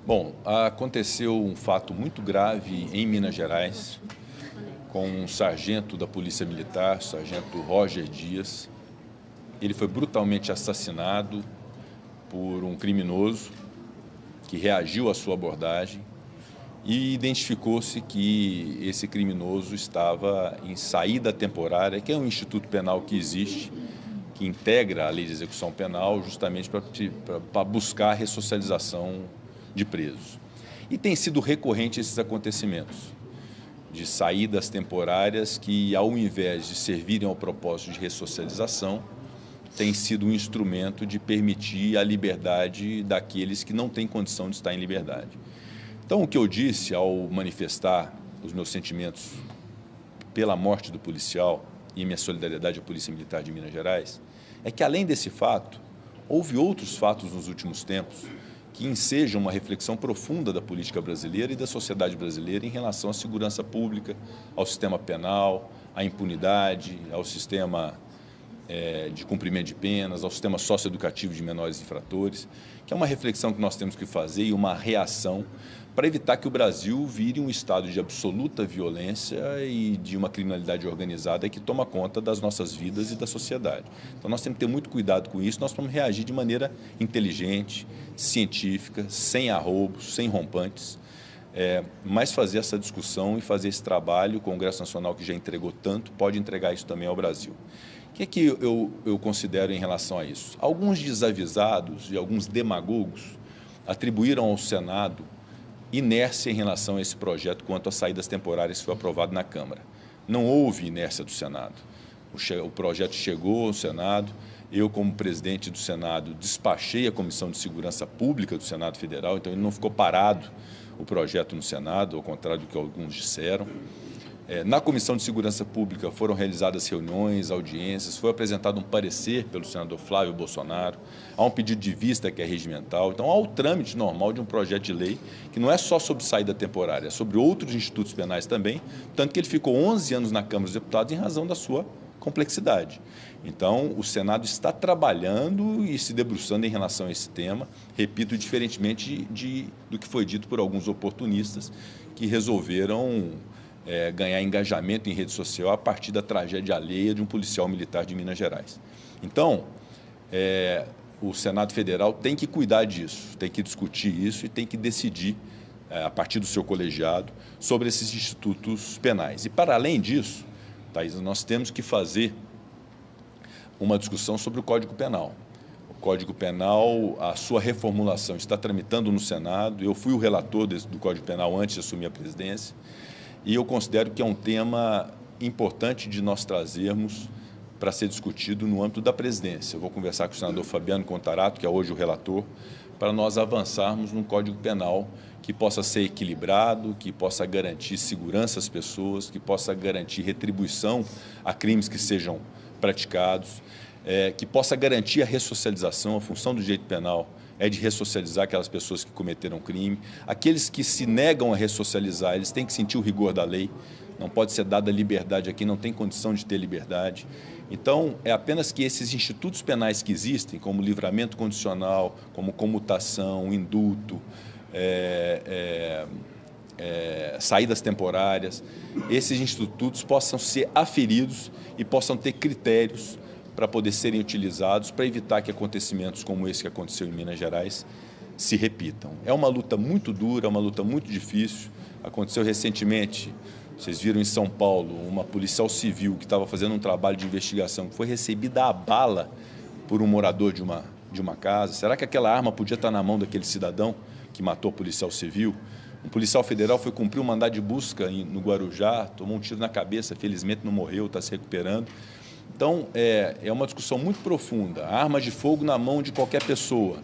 Bom, aconteceu um fato muito grave em Minas Gerais, com um sargento da Polícia Militar, sargento Roger Dias. Ele foi brutalmente assassinado por um criminoso que reagiu à sua abordagem e identificou-se que esse criminoso estava em saída temporária, que é um instituto penal que existe, que integra a lei de execução penal justamente para buscar a ressocialização de presos. E tem sido recorrente esses acontecimentos de saídas temporárias que, ao invés de servirem ao propósito de ressocialização, tem sido um instrumento de permitir a liberdade daqueles que não têm condição de estar em liberdade. Então, o que eu disse ao manifestar os meus sentimentos pela morte do policial e minha solidariedade à Polícia Militar de Minas Gerais é que, além desse fato, houve outros fatos nos últimos tempos que ensejam uma reflexão profunda da política brasileira e da sociedade brasileira em relação à segurança pública, ao sistema penal, à impunidade, ao sistema de cumprimento de penas, ao sistema socioeducativo de menores infratores, que é uma reflexão que nós temos que fazer e uma reação para evitar que o Brasil vire um estado de absoluta violência e de uma criminalidade organizada que toma conta das nossas vidas e da sociedade. Então nós temos que ter muito cuidado com isso, nós vamos reagir de maneira inteligente, científica, sem arroubos, sem rompantes, mas fazer essa discussão e fazer esse trabalho. O Congresso Nacional, que já entregou tanto, pode entregar isso também ao Brasil. O que é que eu considero em relação a isso? Alguns desavisados e alguns demagogos atribuíram ao Senado inércia em relação a esse projeto quanto às saídas temporárias que foi aprovado na Câmara. Não houve inércia do Senado. O projeto chegou ao Senado, eu, como presidente do Senado, despachei a Comissão de Segurança Pública do Senado Federal, então ele não ficou parado, o projeto, no Senado, ao contrário do que alguns disseram. Na Comissão de Segurança Pública foram realizadas reuniões, audiências, foi apresentado um parecer pelo senador Flávio Bolsonaro, há um pedido de vista que é regimental, então há o trâmite normal de um projeto de lei que não é só sobre saída temporária, é sobre outros institutos penais também, tanto que ele ficou 11 anos na Câmara dos Deputados em razão da sua complexidade. Então, o Senado está trabalhando e se debruçando em relação a esse tema, repito, diferentemente do que foi dito por alguns oportunistas que resolveram ganhar engajamento em rede social a partir da tragédia alheia de um policial militar de Minas Gerais. Então, o Senado Federal tem que cuidar disso, tem que discutir isso e tem que decidir, a partir do seu colegiado, sobre esses institutos penais. E, para além disso, Thaís, nós temos que fazer uma discussão sobre o Código Penal. O Código Penal, a sua reformulação está tramitando no Senado. Eu fui o relator do Código Penal antes de assumir a presidência. E eu considero que é um tema importante de nós trazermos para ser discutido no âmbito da presidência. Eu vou conversar com o senador Fabiano Contarato, que é hoje o relator, para nós avançarmos num Código Penal que possa ser equilibrado, que possa garantir segurança às pessoas, que possa garantir retribuição a crimes que sejam praticados, que possa garantir a ressocialização. A função do direito penal é de ressocializar aquelas pessoas que cometeram crime. Aqueles que se negam a ressocializar, eles têm que sentir o rigor da lei. Não pode ser dada liberdade a quem não tem condição de ter liberdade. Então, é apenas que esses institutos penais que existem, como livramento condicional, como comutação, indulto, saídas temporárias, esses institutos possam ser aferidos e possam ter critérios para poder serem utilizados para evitar que acontecimentos como esse que aconteceu em Minas Gerais se repitam. É uma luta muito dura, é uma luta muito difícil. Aconteceu recentemente, vocês viram em São Paulo, uma policial civil que estava fazendo um trabalho de investigação que foi recebida a bala por um morador de uma casa. Será que aquela arma podia estar na mão daquele cidadão que matou o policial civil? Um policial federal foi cumprir um mandado de busca no Guarujá, tomou um tiro na cabeça, felizmente não morreu, está se recuperando. Então, é uma discussão muito profunda. Armas de fogo na mão de qualquer pessoa.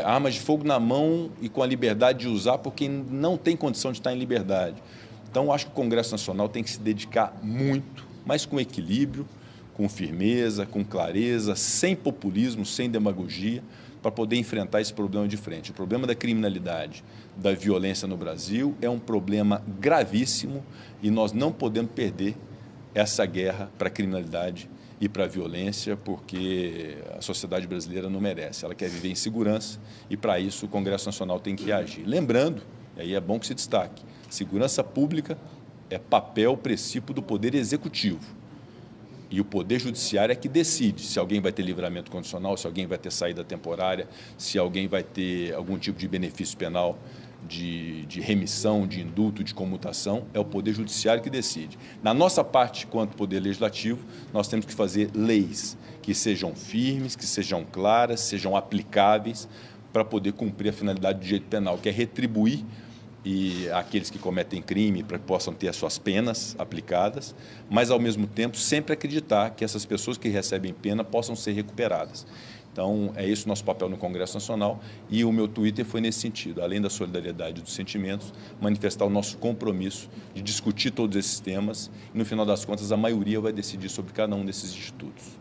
Armas de fogo na mão e com a liberdade de usar por quem não tem condição de estar em liberdade. Então, acho que o Congresso Nacional tem que se dedicar muito, mas com equilíbrio, com firmeza, com clareza, sem populismo, sem demagogia, para poder enfrentar esse problema de frente. O problema da criminalidade, da violência no Brasil é um problema gravíssimo e nós não podemos perder essa guerra para a criminalidade ir para a violência, porque a sociedade brasileira não merece. Ela quer viver em segurança e, para isso, o Congresso Nacional tem que agir. Lembrando, e aí é bom que se destaque, segurança pública é papel precípio do Poder Executivo. E o Poder Judiciário é que decide se alguém vai ter livramento condicional, se alguém vai ter saída temporária, se alguém vai ter algum tipo de benefício penal, de remissão, de indulto, de comutação. É o Poder Judiciário que decide. Na nossa parte, quanto Poder Legislativo, nós temos que fazer leis que sejam firmes, que sejam claras, sejam aplicáveis para poder cumprir a finalidade do direito penal, que é retribuir aqueles que cometem crime para que possam ter as suas penas aplicadas, mas, ao mesmo tempo, sempre acreditar que essas pessoas que recebem pena possam ser recuperadas. Então, é esse o nosso papel no Congresso Nacional e o meu Twitter foi nesse sentido, além da solidariedade e dos sentimentos, manifestar o nosso compromisso de discutir todos esses temas e, no final das contas, a maioria vai decidir sobre cada um desses institutos.